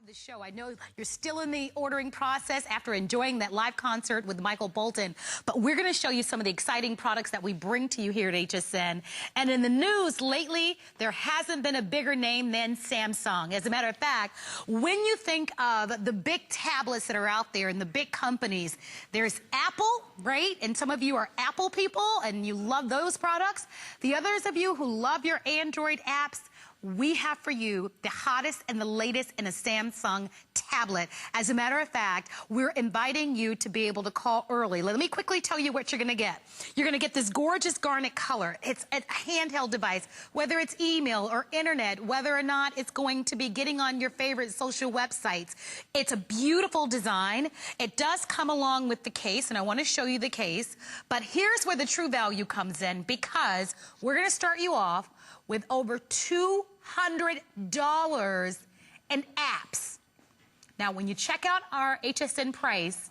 The show. I know you're still in the ordering process after enjoying that live concert with Michael Bolton, but we're going to show you some of the exciting products that we bring to you here at HSN. And in the news lately, there hasn't been a bigger name than Samsung. As a matter of fact, when you think of the big tablets that are out there and the big companies, there's Apple, right? And some of you are Apple people and you love those products. The others of you who love your Android apps, we have for you the hottest and the latest in a Samsung tablet. As a matter of fact, we're inviting you to be able to call early. Let me quickly tell you what you're going to get. You're going to get this gorgeous garnet color. It's a handheld device, whether it's email or internet, whether or not it's going to be getting on your favorite social websites. It's a beautiful design. It does come along with the case, and I want to show you the case. But here's where the true value comes in, because we're going to start you off with over $200 in apps. Now, when you check out our HSN price,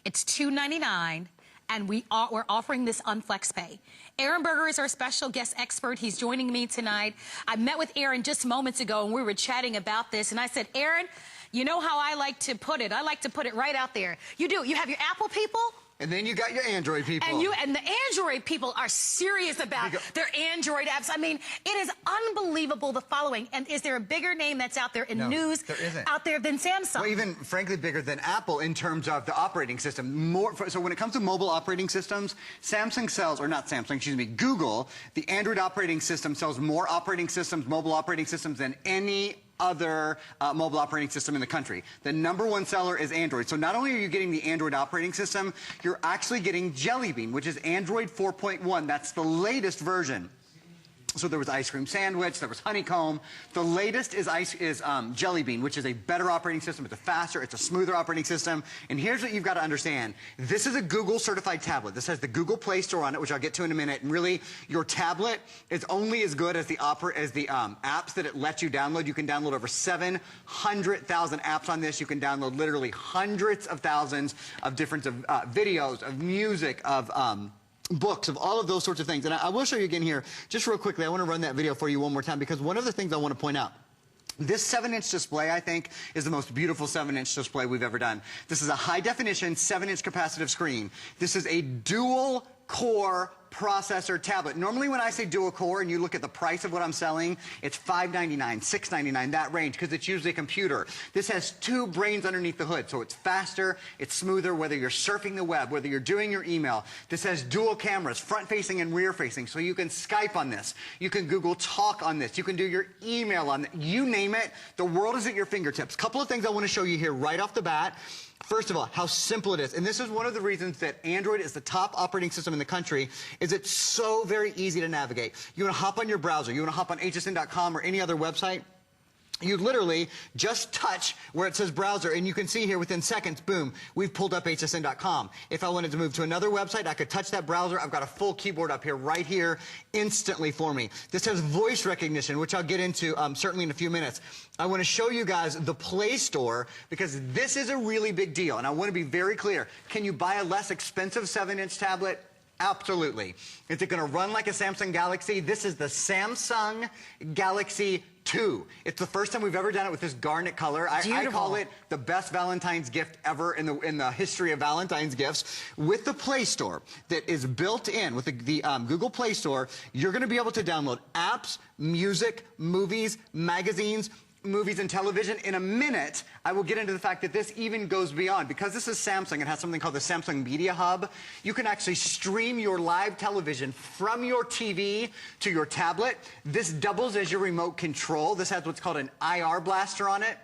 it's $299, and we're offering this on FlexPay. Aaron Berger is our special guest expert. He's joining me tonight. I met with Aaron just moments ago, and we were chatting about this, and I said, Aaron, you know how I like to put it? I like to put it right out there. You do. You have your Apple people, and then you got your Android people. And the Android people are serious about their Android apps. I mean, it is unbelievable, the following. And is there a bigger name that's out there in news out there than Samsung? Well, even frankly bigger than Apple in terms of the operating system. So when it comes to mobile operating systems, Samsung sells, or not Samsung, excuse me, Google, the Android operating system sells more operating systems, mobile operating systems than any other mobile operating system in the country. The #1 seller is Android. So not only are you getting the Android operating system, you're actually getting Jelly Bean, which is Android 4.1. That's the latest version. So there was ice cream sandwich, there was honeycomb. The latest is Jelly Bean, which is a better operating system. It's a faster, it's a smoother operating system. And here's what you've got to understand. This is a Google certified tablet. This has the Google Play Store on it, which I'll get to in a minute. And really, your tablet is only as good as the apps that it lets you download. You can download over 700,000 apps on this. You can download literally hundreds of thousands of different videos, of music, of books, of all of those sorts of things. And I will show you again here, just real quickly. I want to run that video for you one more time, because one of the things I want to point out, this 7-inch display, I think, is the most beautiful 7-inch display we've ever done. This is a high-definition 7-inch capacitive screen. This is a dual-core processor tablet. Normally when I say dual core and you look at the price of what I'm selling, it's $599, $699, that range, because it's usually a computer. This has 2 brains underneath the hood, so it's faster, it's smoother, whether you're surfing the web, whether you're doing your email. This has dual cameras, front-facing and rear-facing, so you can Skype on this, you can Google Talk on this, you can do your email on it, you name it, the world is at your fingertips. Couple of things I want to show you here right off the bat. First of all, how simple it is. And this is one of the reasons that Android is the top operating system in the country, is it's so very easy to navigate. You want to hop on your browser, you want to hop on hsn.com or any other website, you literally just touch where it says browser, and you can see here within seconds, boom, we've pulled up hsn.com. If I wanted to move to another website, I could touch that browser. I've got a full keyboard up here, right here, instantly for me. This has voice recognition, which I'll get into certainly in a few minutes. I want to show you guys the Play Store, because this is a really big deal, and I want to be very clear. Can you buy a less expensive 7-inch tablet? Absolutely. Is it going to run like a Samsung Galaxy? This is the Samsung Galaxy 2. It's the first time we've ever done it with this garnet color. I call it the best Valentine's gift ever in the history of Valentine's gifts. With the Play Store that is built in, with the Google Play Store, you're going to be able to download apps, music, movies, magazines, movies and television. In a minute, I will get into the fact that this even goes beyond. Because this is Samsung, it has something called the Samsung Media Hub. You can actually stream your live television from your TV to your tablet. This doubles as your remote control. This has what's called an IR blaster on it.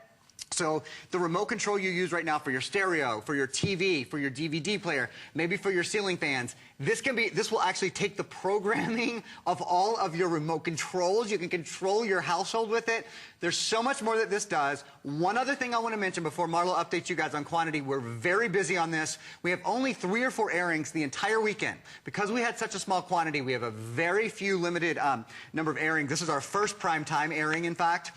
So the remote control you use right now for your stereo, for your TV, for your DVD player, maybe for your ceiling fans, this will actually take the programming of all of your remote controls. You can control your household with it. There's so much more that this does. One other thing I want to mention before Marlo updates you guys on quantity, we're very busy on this. We have only 3 or 4 airings the entire weekend. Because we had such a small quantity, we have a very few limited number of airings. This is our first prime time airing, in fact.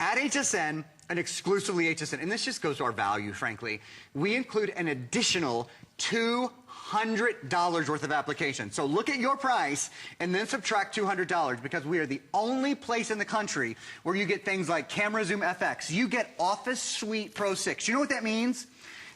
At HSN, and exclusively HSN, and this just goes to our value, frankly, we include an additional $200 worth of application. So look at your price and then subtract $200 because we are the only place in the country where you get things like Camera Zoom FX. You get Office Suite Pro 6. You know what that means?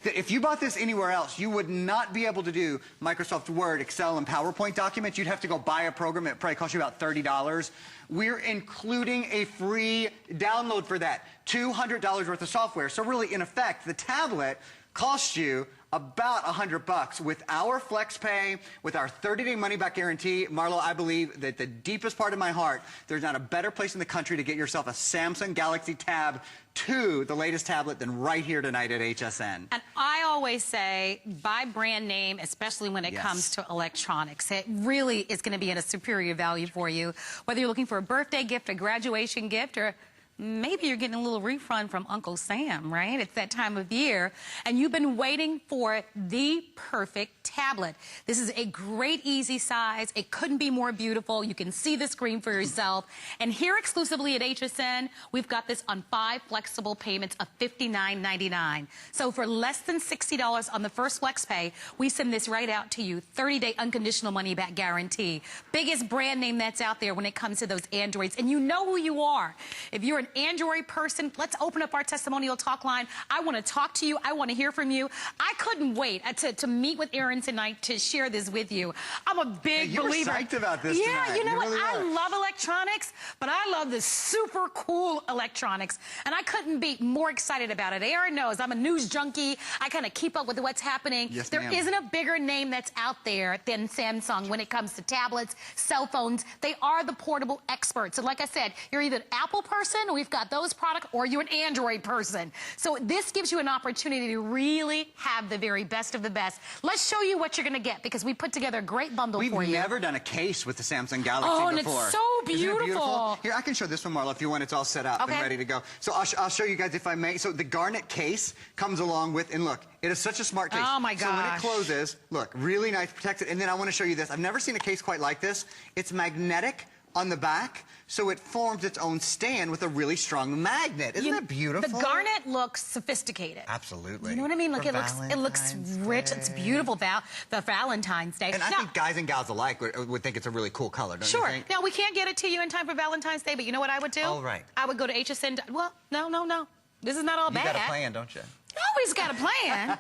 That if you bought this anywhere else, you would not be able to do Microsoft Word, Excel, and PowerPoint documents. You'd have to go buy a program. It probably costs you about $30. We're including a free download for that, $200 worth of software. So really, in effect, the tablet costs you about $100 with our FlexPay, with our 30-day money-back guarantee. Marlo, I believe that the deepest part of my heart, there's not a better place in the country to get yourself a Samsung Galaxy Tab 2, the latest tablet, than right here tonight at HSN. And I always say, buy brand name, especially when it comes to electronics. It really is going to be at a superior value for you. Whether you're looking for a birthday gift, a graduation gift, or maybe you're getting a little refund from Uncle Sam, right? It's that time of year, and you've been waiting for the perfect tablet. This is a great, easy size. It couldn't be more beautiful. You can see the screen for yourself. And here exclusively at HSN, we've got this on 5 flexible payments of $59.99. So for less than $60 on the first FlexPay, we send this right out to you. 30-day unconditional money-back guarantee. Biggest brand name that's out there when it comes to those Androids. And you know who you are. If you're an Android person, let's open up our testimonial talk line. I want to talk to you. I want to hear from you. I couldn't wait to meet with Aaron tonight to share this with you. I'm a big believer. You're psyched about this tonight. Yeah, you know what? Really I love electronics, but I love the super cool electronics, and I couldn't be more excited about it. Aaron knows I'm a news junkie. I kind of keep up with what's happening. Yes, there isn't a bigger name that's out there than Samsung when it comes to tablets, cell phones. They are the portable experts. And like I said, you're either an Apple person, we've got those products, or you're an Android person. So this gives you an opportunity to really have the very best of the best. Let's show you what you're going to get, because we put together a great bundle for you. We've never done a case with the Samsung Galaxy before. And it's so beautiful. Isn't it beautiful? Here, I can show this one, Marlo, if you want. It's all set up and ready to go. So I'll show you guys, if I may. So the garnet case comes along with, and look, it is such a smart case. Oh my gosh. So when it closes, look, really nice, protected. And then I want to show you this. I've never seen a case quite like this. It's magnetic on the back, so it forms its own stand with a really strong magnet. Isn't that beautiful? The garnet looks sophisticated. Absolutely. You know what I mean? Like it looks rich. It's beautiful. The Valentine's Day. And I think guys and gals alike would think it's a really cool color, don't you think? Now, we can't get it to you in time for Valentine's Day, but you know what I would do? Oh, right. I would go to HSN. Well, no. This is not all bad. You got a plan, don't you? You always got a plan,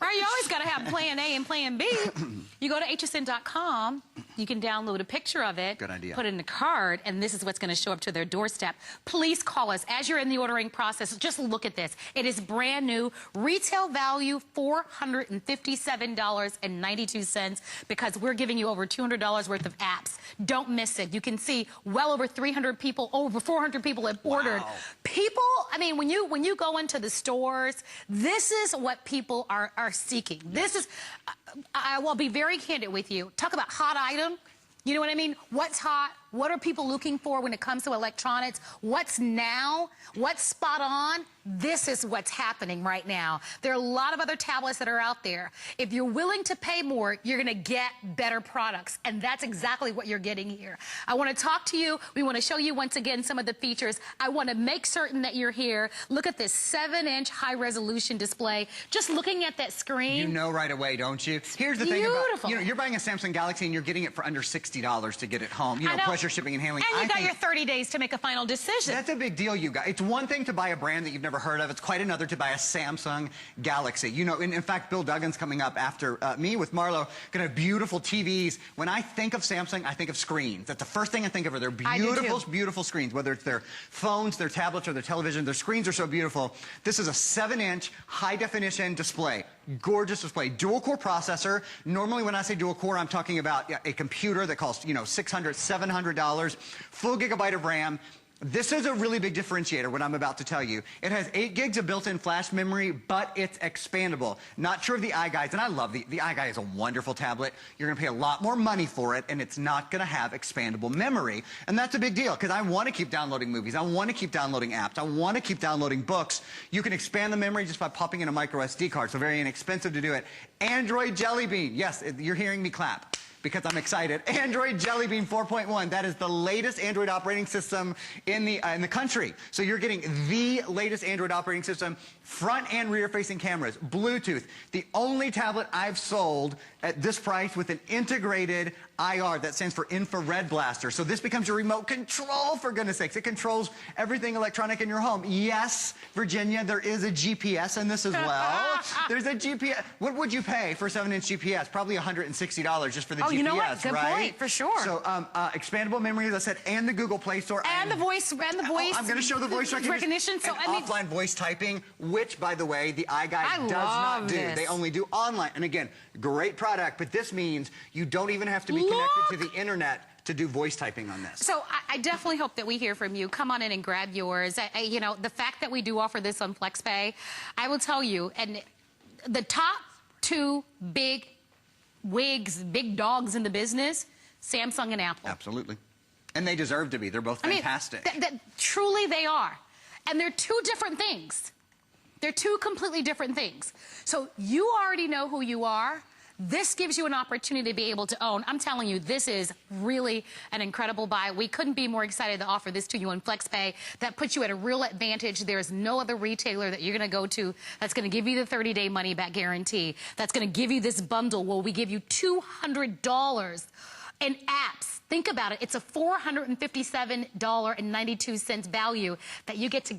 right? You always got to have plan A and plan B. You go to hsn.com, you can download a picture of it. Good idea. Put it in the card, and this is what's going to show up to their doorstep. Please call us. As you're in the ordering process, just look at this. It is brand new. Retail value, $457.92, because we're giving you over $200 worth of apps. Don't miss it. You can see well over 300 people, over 400 people have ordered. Wow. People, I mean, when you go into the stores, this is what people are seeking. This is, I will be very candid with you. Talk about hot item. You know what I mean? What's hot? What are people looking for when it comes to electronics? What's now? What's spot on? This is what's happening right now. There are a lot of other tablets that are out there. If you're willing to pay more, you're going to get better products. And that's exactly what you're getting here. I want to talk to you. We want to show you once again some of the features. I want to make certain that you're here. Look at this 7-inch high-resolution display. Just looking at that screen. You know right away, don't you? Here's the thing about, you're buying a Samsung Galaxy and you're getting it for under $60 to get it home. You know, plus your shipping and handling. And you got your 30 days to make a final decision. That's a big deal, you guys. It's one thing to buy a brand that you've never heard of. It's quite another to buy a Samsung Galaxy. You know, in fact, Bill Duggan's coming up after me with Marlo. Gonna have beautiful TVs. When I think of Samsung, I think of screens. That's the first thing I think of. They're beautiful, beautiful screens. Whether it's their phones, their tablets, or their television, their screens are so beautiful. This is a 7-inch high-definition display. Gorgeous display. Dual-core processor. Normally, when I say dual-core, I'm talking about a computer that costs, you know, $600, $700. Full gigabyte of RAM. This is a really big differentiator, what I'm about to tell you. It has 8 gigs of built-in flash memory, but it's expandable. Not sure of the iGuides, and I love the iGuide is a wonderful tablet. You're going to pay a lot more money for it, and it's not going to have expandable memory. And that's a big deal, because I want to keep downloading movies. I want to keep downloading apps. I want to keep downloading books. You can expand the memory just by popping in a micro SD card, so very inexpensive to do it. Android Jelly Bean. Yes, you're hearing me clap. because I'm excited. Android Jelly Bean 4.1. That is the latest Android operating system in the country. So you're getting the latest Android operating system, front and rear facing cameras, Bluetooth. The only tablet I've sold at this price with an integrated IR, that stands for infrared blaster. So this becomes your remote control, for goodness sakes. It controls everything electronic in your home. Yes, Virginia, there is a GPS in this as well. There's a GPS. What would you pay for a 7-inch GPS? Probably $160 just for the GPS, you know what? Good right? point, for sure. So expandable memory, as I said, and the Google Play Store. And the voice. I'm going to show the voice recognition. So, and offline voice typing, which, by the way, the iGuide does not do. They only do online. And again, great product, but this means you don't even have to be connected to the internet to do voice typing on this. So I definitely hope that we hear from you. Come on in and grab yours. You know, the fact that we do offer this on FlexPay, I will tell you, and the top two big wigs, big dogs in the business, Samsung and Apple. Absolutely. And they deserve to be. They're both fantastic. I mean, truly they are. And they're two different things. They're two completely different things. So you already know who you are. This gives you an opportunity to be able to own. I'm telling you, this is really an incredible buy. We couldn't be more excited to offer this to you on FlexPay. That puts you at a real advantage. There's no other retailer that you're going to go to that's going to give you the 30-day money-back guarantee, that's going to give you this bundle where we give you $200 in apps. Think about it. It's a $457.92 value that you get to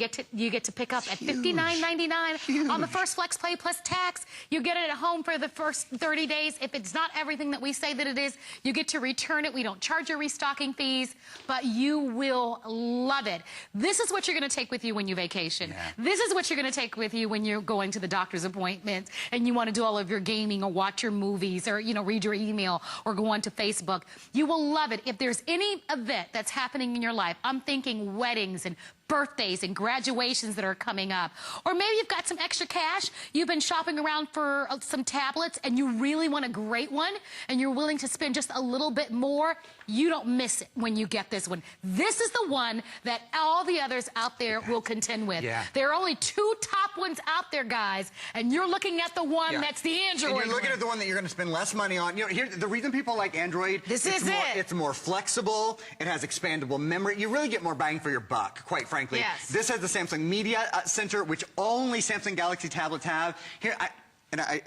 pick up at $59.99 on the first FlexPay plus tax. You get it at home for the first 30 days. If it's not everything that we say that it is, you get to return it. We don't charge you restocking fees, but you will love it. This is what you're going to take with you when you vacation. Yeah. This is what you're going to take with you when you're going to the doctor's appointment and you want to do all of your gaming or watch your movies or, you know, read your email or go onto Facebook. You will love it. If there's any event that's happening in your life, I'm thinking weddings and birthdays and graduations that are coming up. Or maybe you've got some extra cash, you've been shopping around for some tablets and you really want a great one and you're willing to spend just a little bit more, you don't miss it when you get this one. This is the one that all the others out there will contend with. Yeah. There are only two top ones out there, guys, and you're looking at the one that's the Android. And you're looking at the one that you're going to spend less money on. You know, here, the reason people like Android, it's more flexible, it has expandable memory. You really get more bang for your buck, quite frankly. Yes. This has the Samsung Media Center, which only Samsung Galaxy tablets have. Here, I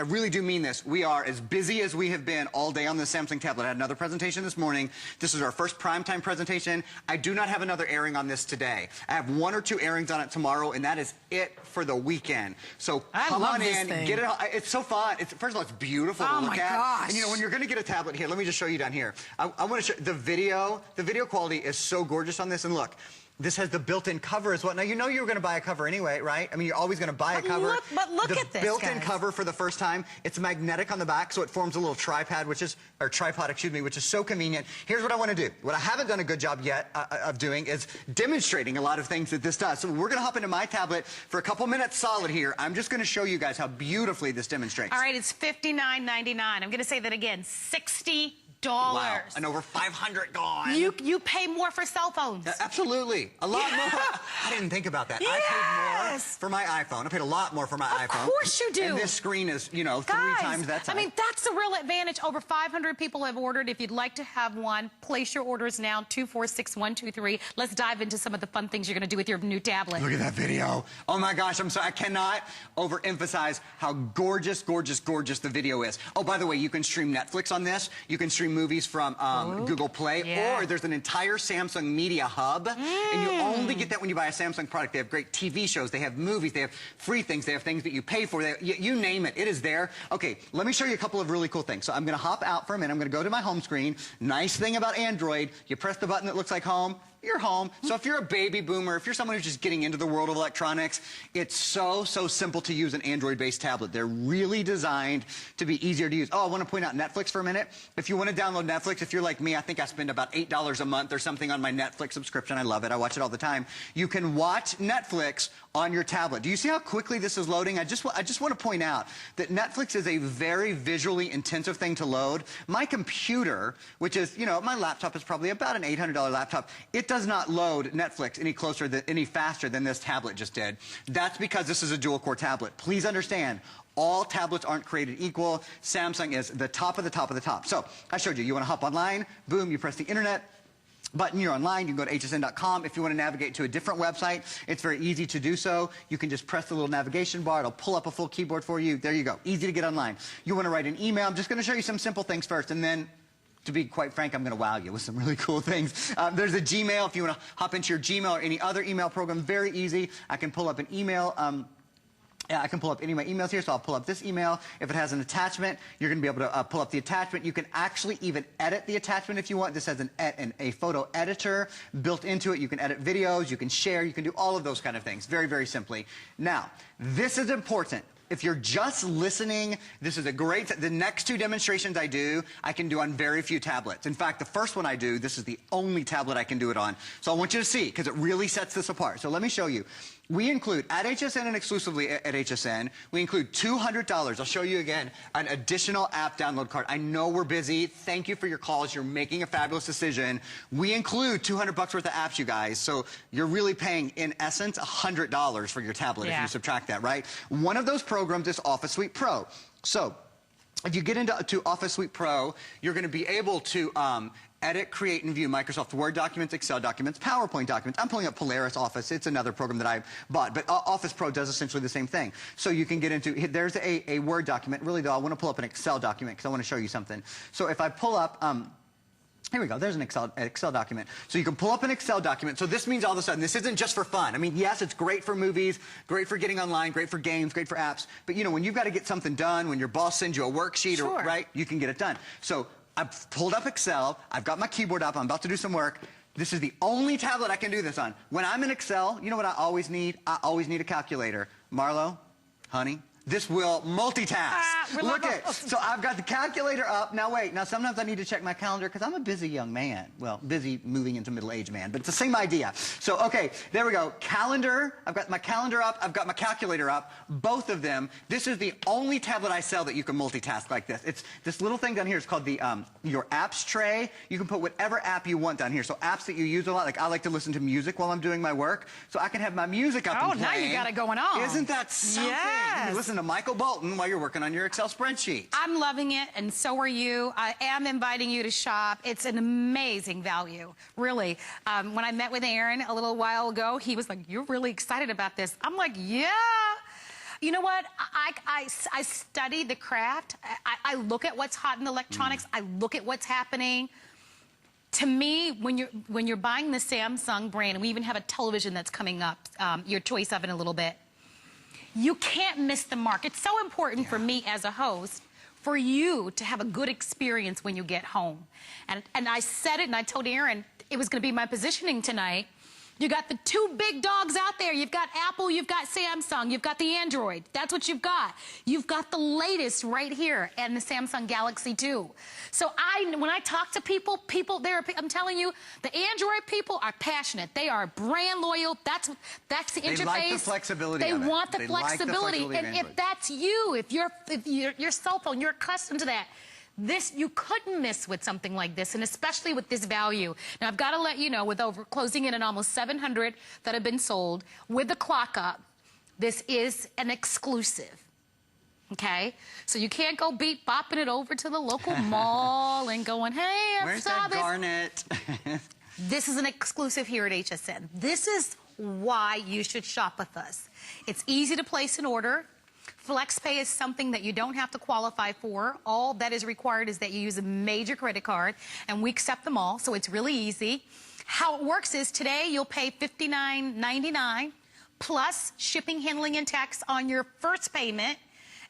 really do mean this. We are as busy as we have been all day on the Samsung tablet. I had another presentation this morning. This is our first primetime presentation. I do not have another airing on this today. I have 1 or 2 airings on it tomorrow, and that is it for the weekend. So come on in, get it. It's so fun. First of all, it's beautiful to look at. Gosh. And you know, when you're going to get a tablet here, let me just show you down here. I want to show the video. The video quality is so gorgeous on this, and look. This has the built-in cover as well. Now, you know you were going to buy a cover anyway, right? I mean, you're always going to buy a cover. Look at this, the built-in cover for the first time. It's magnetic on the back, so it forms a little tripod, which is so convenient. Here's what I want to do. What I haven't done a good job yet of doing is demonstrating a lot of things that this does. So we're going to hop into my tablet for a couple minutes solid here. I'm just going to show you guys how beautifully this demonstrates. All right, it's $59.99. I'm going to say that again, $60. Wow, and over 500 gone. You pay more for cell phones. Absolutely. A lot more. I didn't think about that. Yes. I paid more for my iPhone. I paid a lot more for my iPhone. Of course you do. And this screen is, you know, Guys, 3 times that size. I mean, that's a real advantage. Over 500 people have ordered. If you'd like to have one, place your orders now, 246123. Let's dive into some of the fun things you're going to do with your new tablet. Look at that video. Oh my gosh, I'm sorry. I cannot overemphasize how gorgeous, gorgeous, gorgeous the video is. Oh, by the way, you can stream Netflix on this. You can stream movies from Google Play, or there's an entire Samsung Media Hub, and you only get that when you buy a Samsung product. They have great TV shows, they have movies, they have free things, they have things that you pay for, you name it, it is there. Okay, let me show you a couple of really cool things. So I'm going to hop out for a minute, I'm going to go to my home screen. Nice thing about Android, you press the button that looks like home, you're home. So if you're a baby boomer, if you're someone who's just getting into the world of electronics, it's so simple to use an Android-based tablet. They're really designed to be easier to use. Oh, I want to point out Netflix for a minute. If you want to download Netflix, if you're like me, I think I spend about $8 a month or something on my Netflix subscription. I love it. I watch it all the time. You can watch Netflix on your tablet. Do you see how quickly this is loading? I just want to point out that Netflix is a very visually intensive thing to load. My computer, which is, you know, my laptop is probably about an $800 laptop. It does not load Netflix any faster than this tablet just did. That's because this is a dual-core tablet. Please understand, all tablets aren't created equal. Samsung is the top of the top of the top. So I showed you. You want to hop online, boom, you press the internet button, you're online, you can go to hsn.com. If you want to navigate to a different website, it's very easy to do so. You can just press the little navigation bar, it'll pull up a full keyboard for you. There you go, easy to get online. You want to write an email, I'm just going to show you some simple things first, and then, to be quite frank, I'm going to wow you with some really cool things. There's a Gmail, if you want to hop into your Gmail or any other email program, very easy. I can pull up an email. I can pull up any of my emails here, so I'll pull up this email. If it has an attachment, you're going to be able to pull up the attachment. You can actually even edit the attachment if you want. This has a photo editor built into it. You can edit videos, you can share, you can do all of those kind of things very, very simply. Now, this is important. If you're just listening, this is a great, the next two demonstrations I do, I can do on very few tablets. In fact, the first one I do, this is the only tablet I can do it on. So I want you to see, because it really sets this apart. So let me show you. We include, at HSN and exclusively at HSN, we include $200. I'll show you again, an additional app download card. I know we're busy. Thank you for your calls. You're making a fabulous decision. We include $200 worth of apps, you guys. So you're really paying, in essence, $100 for your tablet if you subtract that, right? One of those programs is Office Suite Pro. So if you get into Office Suite Pro, you're going to be able to edit, create, and view Microsoft Word documents, Excel documents, PowerPoint documents. I'm pulling up Polaris Office. It's another program that I bought, but Office Pro does essentially the same thing. So you can get into, there's a Word document. Really, though, I want to pull up an Excel document because I want to show you something. So if I pull up, here we go. There's an Excel document. So you can pull up an Excel document. So this means all of a sudden, this isn't just for fun. I mean, yes, it's great for movies, great for getting online, great for games, great for apps. But, you know, when you've got to get something done, when your boss sends you a worksheet, or, right, you can get it done. So I've pulled up Excel. I've got my keyboard up. I'm about to do some work. This is the only tablet I can do this on. When I'm in Excel, you know what I always need? I always need a calculator. Marlo, honey, this will multitask. Look at it. So I've got the calculator up. Now wait. Now sometimes I need to check my calendar because I'm a busy young man. Well, busy moving into middle-aged man, but it's the same idea. So okay, there we go. Calendar. I've got my calendar up. I've got my calculator up. Both of them. This is the only tablet I sell that you can multitask like this. It's this little thing down here. It's called the your apps tray. You can put whatever app you want down here. So apps that you use a lot. Like I like to listen to music while I'm doing my work, so I can have my music up. Oh, now you got it going on. Isn't that something? Yes. You can listen to Michael Bolton while you're working on your Excel spreadsheet. I'm loving it, and so are you. I am inviting you to shop. It's an amazing value, really. When I met with Aaron a little while ago, he was like, "You're really excited about this." I'm like, "Yeah." You know what? I study the craft. I look at what's hot in electronics. I look at what's happening. To me, when you're buying the Samsung brand, and we even have a television that's coming up, your choice of in a little bit, you can't miss the mark. It's so important for me as a host for you to have a good experience when you get home. And I said it, and I told Aaron it was going to be my positioning tonight. You got the two big dogs out there. You've got Apple, you've got Samsung, you've got the Android. That's what you've got. You've got the latest right here and the Samsung Galaxy 2. So when I talk to people, I'm telling you, the Android people are passionate. They are brand loyal. That's the interface. They like the flexibility. They want the flexibility. And if that's you, if your cell phone, you're accustomed to that. You couldn't miss with something like this, and especially with this value. Now, I've got to let you know, with closing in on almost 700 that have been sold, with the clock up, this is an exclusive. Okay? So you can't go bopping it over to the local mall and going, "Hey, I saw this." Garnet? This is an exclusive here at HSN. This is why you should shop with us. It's easy to place an order. FlexPay is something that you don't have to qualify for. All that is required is that you use a major credit card, and we accept them all, so it's really easy. How it works is today you'll pay $59.99 plus shipping, handling, and tax on your first payment.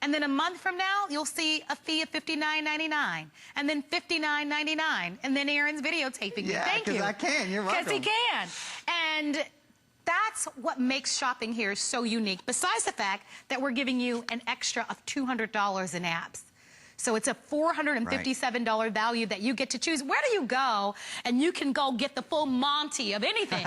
And then a month from now, you'll see a fee of $59.99, and then $59.99, and then Aaron's videotaping you. Thank you. Yeah, because I can. You're welcome. Because he can. And that's what makes shopping here so unique, besides the fact that we're giving you an extra of $200 in apps. So it's a $457 value that you get to choose. Where do you go? And you can go get the full Monty of anything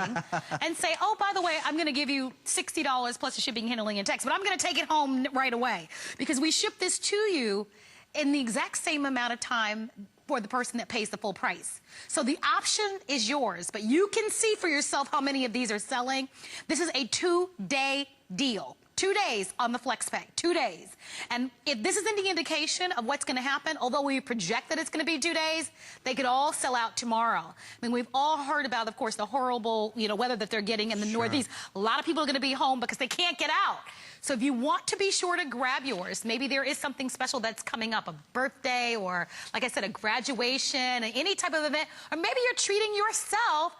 and say, "Oh, by the way, I'm going to give you $60 plus the shipping, handling, and tax, but I'm going to take it home right away." Because we ship this to you in the exact same amount of time for the person that pays the full price. So the option is yours, but you can see for yourself how many of these are selling. This is a 2-day deal. 2 days on the FlexPay, 2 days. And if this is any indication of what's gonna happen, although we project that it's gonna be 2 days, they could all sell out tomorrow. I mean, we've all heard about, of course, the horrible, weather that they're getting in the Northeast. A lot of people are gonna be home because they can't get out. So if you want to be sure to grab yours, maybe there is something special that's coming up, a birthday or, like I said, a graduation, any type of event, or maybe you're treating yourself.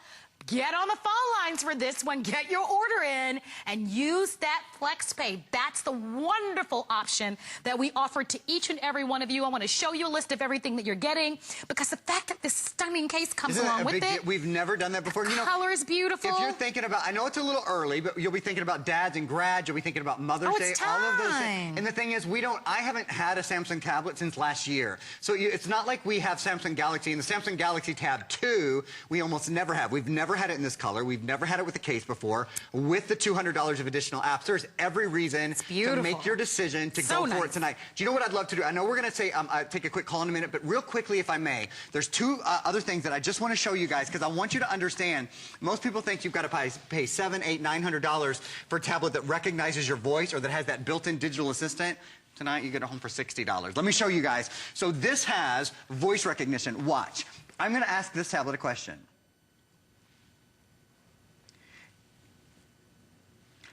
Get on the phone lines for this one, get your order in, and use that FlexPay. That's the wonderful option that we offer to each and every one of you. I want to show you a list of everything that you're getting, because the fact that this stunning case comes along with it. We've never done that before. The color is beautiful. If you're thinking about, I know it's a little early, but you'll be thinking about dads and grads, you'll be thinking about Mother's Day, all of those things. And the thing is, I haven't had a Samsung tablet since last year. So it's not like we have Samsung Galaxy, and the Samsung Galaxy Tab 2, we almost never have. We've never had it in this color. We've never had it with the case before. With the $200 of additional apps, there's every reason to make your decision to go for it tonight. Do you know what I'd love to do? I know we're going to say take a quick call in a minute, but real quickly, if I may, there's two other things that I just want to show you guys, because I want you to understand. Most people think you've got to pay $700, $800, $900 for a tablet that recognizes your voice or that has that built-in digital assistant. Tonight, you get it home for $60. Let me show you guys. So this has voice recognition. Watch. I'm going to ask this tablet a question.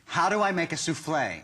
How do I make a souffle?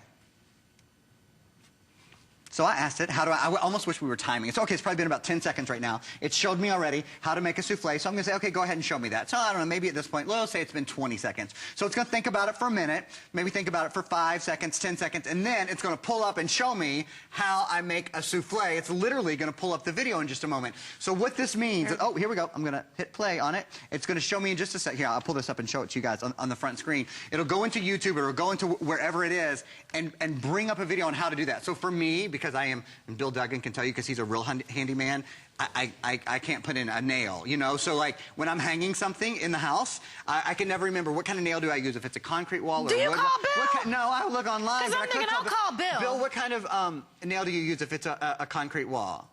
So I asked it, I almost wish we were timing. It's okay, it's probably been about 10 seconds right now. It showed me already how to make a souffle, so I'm going to say, okay, go ahead and show me that. So I don't know, maybe at this point, let's say it's been 20 seconds. So it's going to think about it for a minute, maybe think about it for 5 seconds, 10 seconds, and then it's going to pull up and show me how I make a souffle. It's literally going to pull up the video in just a moment. So what this means, oh, here we go. I'm going to hit play on it. It's going to show me in just a sec. Here, I'll pull this up and show it to you guys on the front screen. It'll go into YouTube, it'll go into wherever it is, and bring up a video on how to do that. So for me, because I am, and Bill Duggan can tell you because he's a real handyman, I can't put in a nail, So like when I'm hanging something in the house, I can never remember what kind of nail do I use, if it's a concrete wall or do you wood. call Bill? No, I look online. Because I'm thinking I'll call Bill. Bill, what kind of nail do you use if it's a concrete wall?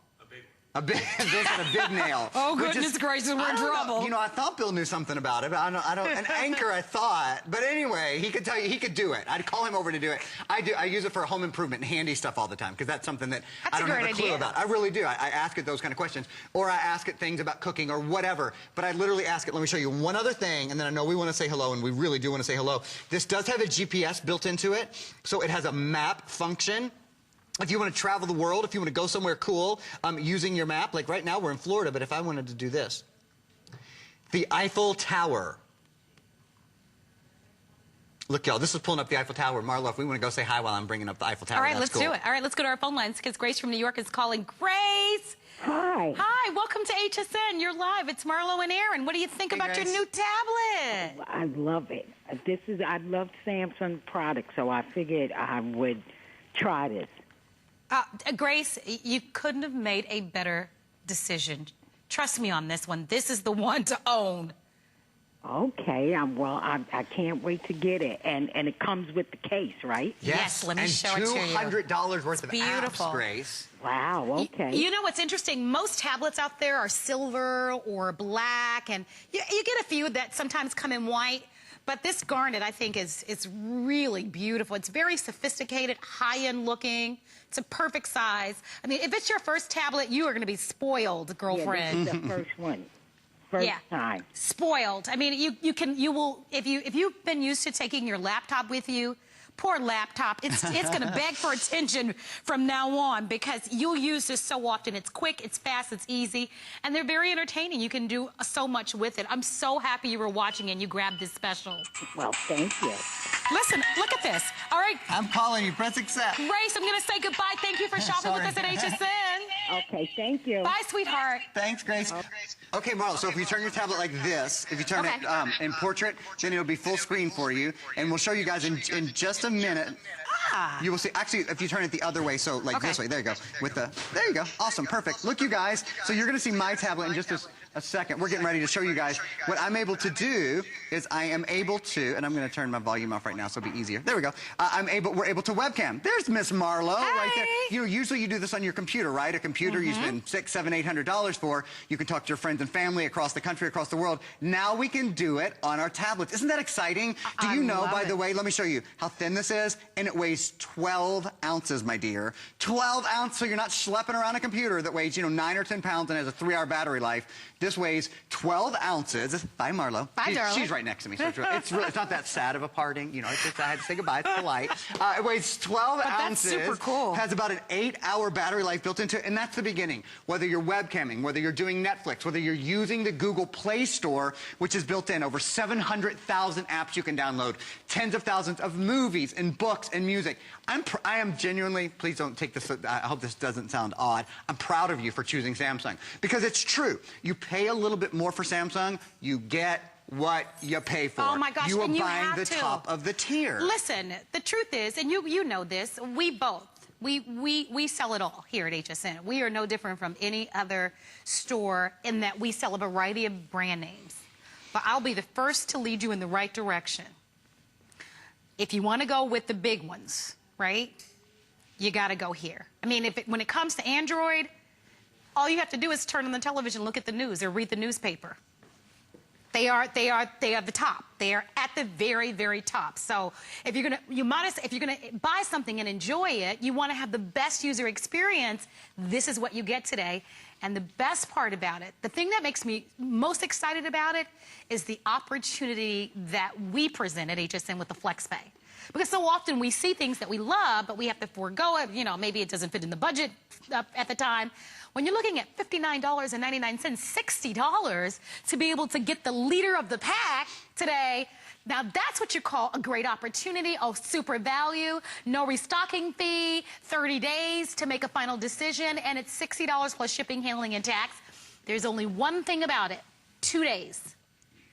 Bill's got a big nail. Oh, goodness gracious, we're in trouble. I thought Bill knew something about it, but I don't, an anchor, I thought. But anyway, he could tell you, he could do it. I'd call him over to do it. I use it for home improvement and handy stuff all the time, because that's something that I don't have a clue about. I really do. I ask it those kind of questions. Or I ask it things about cooking or whatever. But I literally ask it, let me show you one other thing, and then I know we want to say hello, and we really do want to say hello. This does have a GPS built into it, so it has a map function. If you want to travel the world, if you want to go somewhere cool using your map, like right now we're in Florida, but if I wanted to do this, the Eiffel Tower. Look, y'all, this is pulling up the Eiffel Tower. Marlo, if we want to go say hi while I'm bringing up the Eiffel Tower, all right, let's do it. All right, let's go to our phone lines, because Grace from New York is calling. Grace! Hi. Hi, welcome to HSN. You're live. It's Marlo and Aaron. What do you think about your new tablet? I love it. I love Samsung products, so I figured I would try this. Grace, you couldn't have made a better decision. Trust me on this one. This is the one to own. Okay, I can't wait to get it. And it comes with the case, right? Yes, let me show it to you. $200 worth of beautiful apps, Grace. Wow, okay. You know what's interesting? Most tablets out there are silver or black, and you get a few that sometimes come in white. But this garnet, I think, is really beautiful. It's very sophisticated, high-end looking. It's a perfect size. I mean, if it's your first tablet, you are going to be spoiled, girlfriend. Yeah, this is the first one. First time. Spoiled. I mean, you will, if you've been used to taking your laptop with you, poor laptop, it's going to beg for attention from now on, because you'll use this so often. It's quick, it's fast, it's easy, and they're very entertaining. You can do so much with it. I'm so happy you were watching and you grabbed this special. Well, thank you. Listen, look at this. All right. I'm calling you. Press accept. Grace, I'm going to say goodbye. Thank you for shopping with us at HSN. Okay, thank you. Bye, sweetheart. Thanks, Grace. Okay, Marlo, so if you turn your tablet like this, if you turn it in portrait, then it'll be full screen for you. And we'll show you guys in just a minute. You will see. Actually, if you turn it the other way, so like this way, there you go. There you go. Awesome, perfect. Look, you guys. So you're going to see my tablet in just a second. We're getting ready to show you guys what I'm able to do is I am able to, and I'm going to turn my volume off right now so it'll be easier. There we go. We're able to webcam. There's Miss Marlowe right there. You know, usually you do this on your computer, right? A computer you spend $600, $700, $800 for. You can talk to your friends and family across the country, across the world. Now we can do it on our tablets. Isn't that exciting? Do you know, by the way, let me show you how thin this is, and it weighs 12 ounces, my dear. 12 ounces, so you're not schlepping around a computer that weighs, 9 or 10 pounds and has a 3-hour battery life. This weighs 12 ounces. Bye, Marlo. Bye, darling. She's right next to me, so it's not that sad of a parting. It's just I had to say goodbye. It's polite. It weighs 12 ounces. That's super cool. Has about an 8-hour battery life built into it, and that's the beginning. Whether you're webcamming, whether you're doing Netflix, whether you're using the Google Play Store, which is built in, over 700,000 apps you can download, tens of thousands of movies and books and music. I am genuinely, please don't take this, I hope this doesn't sound odd, I'm proud of you for choosing Samsung. Because it's true. You pay a little bit more for Samsung, you get what you pay for. Oh my gosh, you are and you buying have the to. top of the tier. Listen, the truth is, and you know this, we both, we sell it all here at HSN. We are no different from any other store in that we sell a variety of brand names. But I'll be the first to lead you in the right direction. If you want to go with the big ones, right, you got to go here. I mean, when it comes to Android, all you have to do is turn on the television, look at the news, or read the newspaper. They are the top. They are at the very, very top. So if you're gonna buy something and enjoy it, you want to have the best user experience. This is what you get today. And the best part about it, the thing that makes me most excited about it, is the opportunity that we present at HSN with the FlexPay. Because so often we see things that we love, but we have to forego it. Maybe it doesn't fit in the budget at the time. When you're looking at $59.99, $60 to be able to get the leader of the pack today, now that's what you call a great opportunity, super value, no restocking fee, 30 days to make a final decision, and it's $60 plus shipping, handling, and tax. There's only one thing about it, 2 days.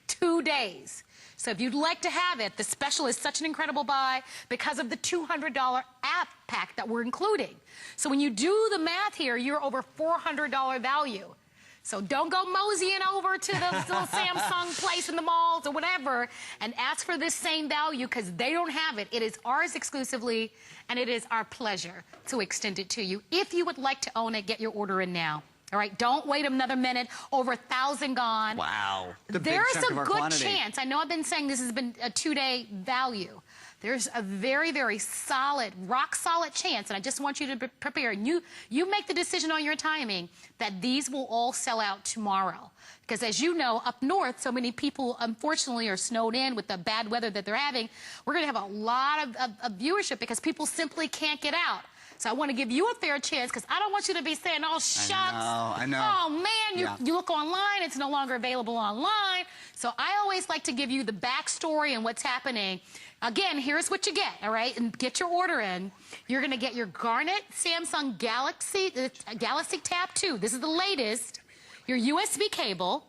2 days. So if you'd like to have it, the special is such an incredible buy because of the $200 app pack that we're including. So when you do the math here, you're over $400 value. So don't go moseying over to the little Samsung place in the malls or whatever and ask for this same value because they don't have it. It is ours exclusively, and it is our pleasure to extend it to you. If you would like to own it, get your order in now. All right, don't wait another minute. Over 1,000 gone. Wow. There's a good chance. I know I've been saying this has been a 2-day value. There's a very, very solid, rock-solid chance, and I just want you to be prepared. You make the decision on your timing that these will all sell out tomorrow. Because as you know, up north, so many people, unfortunately, are snowed in with the bad weather that they're having. We're going to have a lot of viewership because people simply can't get out. So I want to give you a fair chance because I don't want you to be saying, oh, shucks. I know. Oh, man, you look online, it's no longer available online. So I always like to give you the backstory and what's happening. Again, here's what you get, all right? And get your order in. You're going to get your Garnet Samsung Galaxy Tab 2. This is the latest. Your USB cable.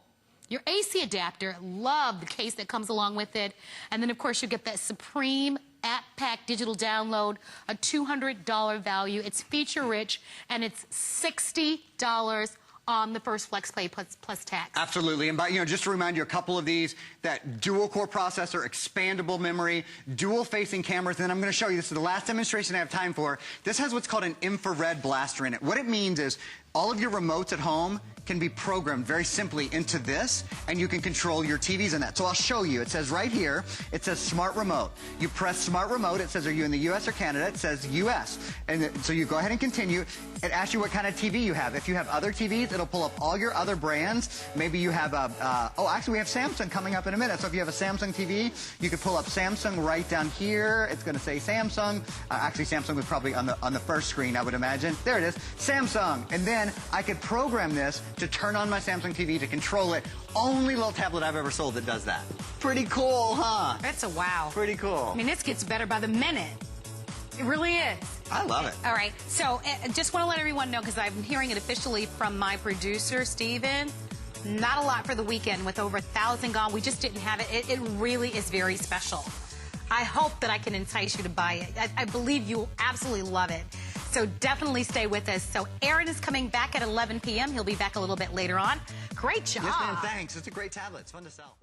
Your AC adapter. Love the case that comes along with it. And then, of course, you get that Supreme App Pack digital download, a $200 value. It's feature-rich, and it's $60 on the first FlexPay plus tax. Absolutely. And just to remind you, a couple of these, that dual-core processor, expandable memory, dual-facing cameras. And then I'm going to show you, this is the last demonstration I have time for. This has what's called an infrared blaster in it. What it means is all of your remotes at home can be programmed very simply into this, and you can control your TVs in that. So I'll show you. It says right here, it says Smart Remote. You press Smart Remote. It says, are you in the U.S. or Canada? It says U.S. And so you go ahead and continue. It asks you what kind of TV you have. If you have other TVs, it'll pull up all your other brands. Maybe you have actually we have Samsung coming up in a minute. So if you have a Samsung TV, you could pull up Samsung right down here. It's going to say Samsung. Actually, Samsung was probably on the first screen, I would imagine. There it is, Samsung. And then I could program this to turn on my Samsung TV to control it. Only little tablet I've ever sold that does that. Pretty cool, huh? That's a wow. Pretty cool. I mean, this gets better by the minute. It really is. I love it. All right, so just want to let everyone know, because I'm hearing it officially from my producer, Steven, not a lot for the weekend with over 1,000 gone. We just didn't have it. It really is very special. I hope that I can entice you to buy it. I believe you'll absolutely love it. So definitely stay with us. So Aaron is coming back at 11 p.m. He'll be back a little bit later on. Great job. Yes, ma'am. Thanks. It's a great tablet. It's fun to sell.